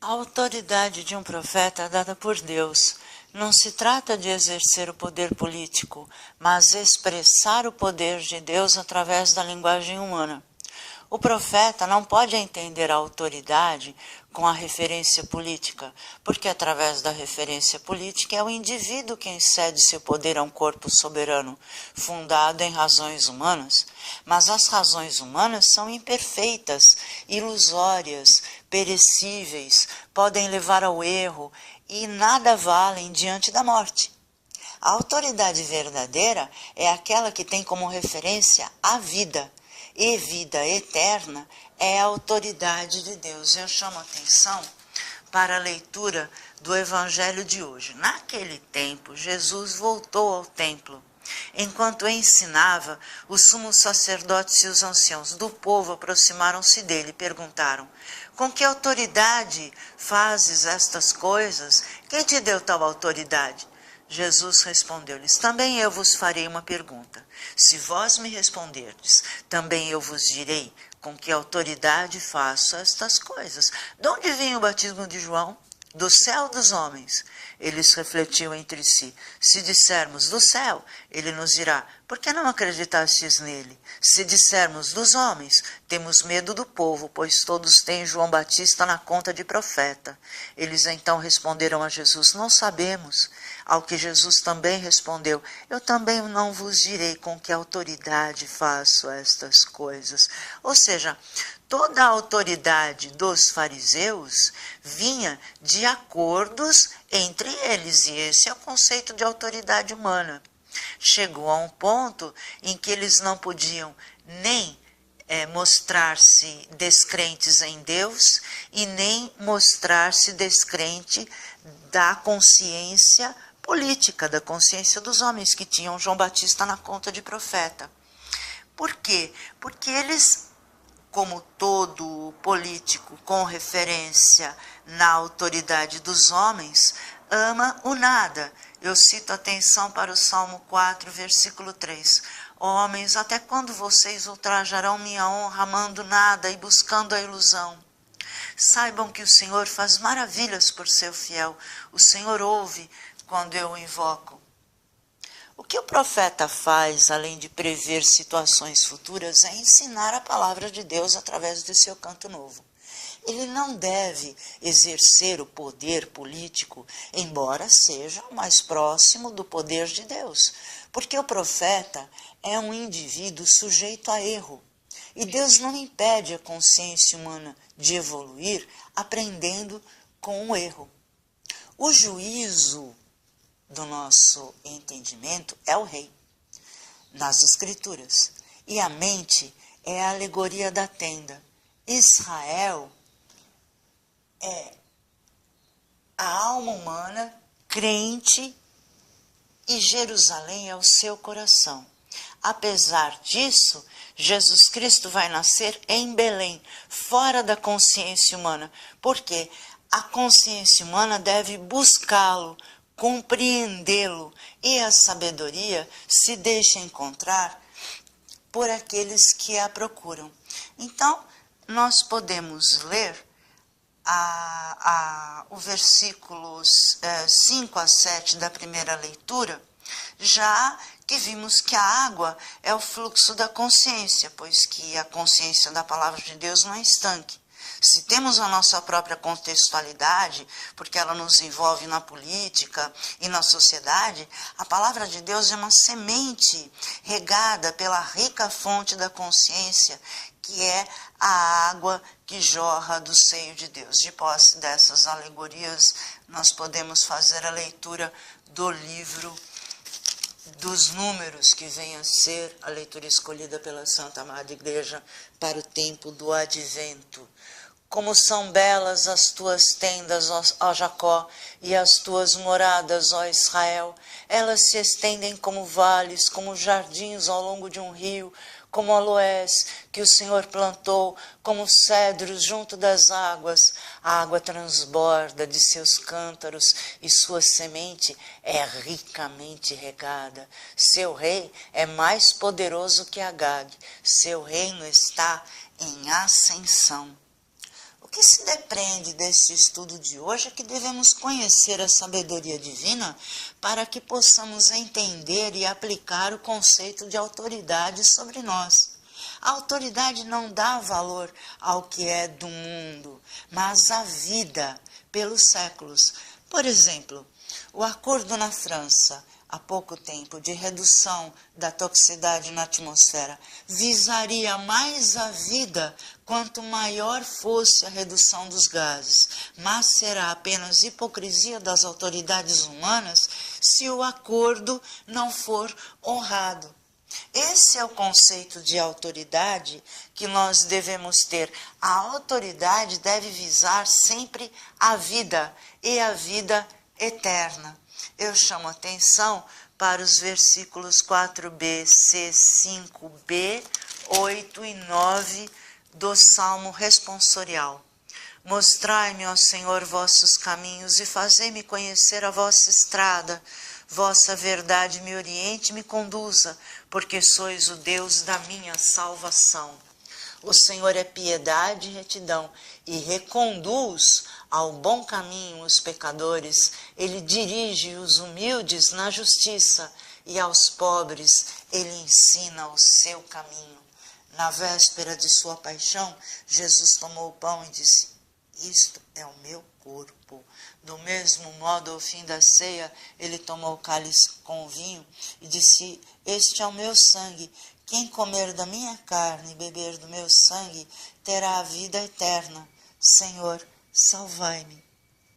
A autoridade de um profeta é dada por Deus. Não se trata de exercer o poder político, mas expressar o poder de Deus através da linguagem humana. O profeta não pode entender a autoridade com a referência política, porque através da referência política é o indivíduo quem cede seu poder a um corpo soberano, fundado em razões humanas. Mas as razões humanas são imperfeitas, ilusórias, perecíveis, podem levar ao erro e nada valem diante da morte. A autoridade verdadeira é aquela que tem como referência a vida, e vida eterna é a autoridade de Deus. Eu chamo a atenção para a leitura do Evangelho de hoje. Naquele tempo, Jesus voltou ao templo. Enquanto ensinava, os sumos sacerdotes e os anciãos do povo aproximaram-se dele e perguntaram: com que autoridade fazes estas coisas? Quem te deu tal autoridade? Jesus respondeu-lhes: também eu vos farei uma pergunta. Se vós me responderdes, também eu vos direi com que autoridade faço estas coisas. De onde vem o batismo de João? Do céu ou dos homens? Eles refletiam entre si. Se dissermos do céu, ele nos dirá: por que não acreditastes nele? Se dissermos dos homens, temos medo do povo, pois todos têm João Batista na conta de profeta. Eles então responderam a Jesus: não sabemos. Ao que Jesus também respondeu: eu também não vos direi com que autoridade faço estas coisas. Ou seja, toda a autoridade dos fariseus vinha de acordos entre eles, e esse é o conceito de autoridade humana. Chegou a um ponto em que eles não podiam nem mostrar-se descrentes em Deus e nem mostrar-se descrente da consciência política, da consciência dos homens que tinham João Batista na conta de profeta. Por quê? Porque eles, como todo político com referência na autoridade dos homens, ama o nada. Eu cito atenção para o Salmo 4, versículo 3. Homens, até quando vocês ultrajarão minha honra, amando nada e buscando a ilusão? Saibam que o Senhor faz maravilhas por seu fiel. O Senhor ouve quando eu o invoco. O que o profeta faz, além de prever situações futuras, é ensinar a palavra de Deus através do seu canto novo. Ele não deve exercer o poder político, embora seja o mais próximo do poder de Deus, porque o profeta é um indivíduo sujeito a erro. E Deus não impede a consciência humana de evoluir aprendendo com o erro. O juízo do nosso entendimento é o rei, nas escrituras. E a mente é a alegoria da tenda. Israel é a alma humana crente e Jerusalém é o seu coração. Apesar disso, Jesus Cristo vai nascer em Belém, fora da consciência humana, porque a consciência humana deve buscá-lo, compreendê-lo, e a sabedoria se deixa encontrar por aqueles que a procuram. Então, nós podemos ler os versículos 5 a 7 da primeira leitura, já que vimos que a água é o fluxo da consciência, pois que a consciência da palavra de Deus não é estanque. Se temos a nossa própria contextualidade, porque ela nos envolve na política e na sociedade, a palavra de Deus é uma semente regada pela rica fonte da consciência, que é a água que jorra do seio de Deus. De posse dessas alegorias, nós podemos fazer a leitura do livro dos Números, que vem a ser a leitura escolhida pela Santa Amada Igreja para o tempo do Advento. Como são belas as tuas tendas, ó Jacó, e as tuas moradas, ó Israel. Elas se estendem como vales, como jardins ao longo de um rio, como aloés que o Senhor plantou, como cedros junto das águas. A água transborda de seus cântaros e sua semente é ricamente regada. Seu rei é mais poderoso que Agag. Seu reino está em ascensão. O que se depreende deste estudo de hoje é que devemos conhecer a sabedoria divina para que possamos entender e aplicar o conceito de autoridade sobre nós. A autoridade não dá valor ao que é do mundo, mas à vida pelos séculos. Por exemplo, o acordo na França, há pouco tempo, de redução da toxicidade na atmosfera, visaria mais a vida quanto maior fosse a redução dos gases, mas será apenas hipocrisia das autoridades humanas se o acordo não for honrado. Esse é o conceito de autoridade que nós devemos ter. A autoridade deve visar sempre a vida e a vida eterna. Eu chamo atenção para os versículos 4b, c, 5b, 8 e 9 do Salmo responsorial. Mostrai-me, ó Senhor, vossos caminhos e fazei-me conhecer a vossa estrada. Vossa verdade me oriente e me conduza, porque sois o Deus da minha salvação. O Senhor é piedade e retidão, e reconduz ao bom caminho os pecadores. Ele dirige os humildes na justiça, e aos pobres ele ensina o seu caminho. Na véspera de sua paixão, Jesus tomou o pão e disse: isto é o meu corpo. Do mesmo modo, ao fim da ceia, ele tomou o cálice com o vinho e disse: este é o meu sangue. Quem comer da minha carne e beber do meu sangue terá a vida eterna. Senhor, salvai-me.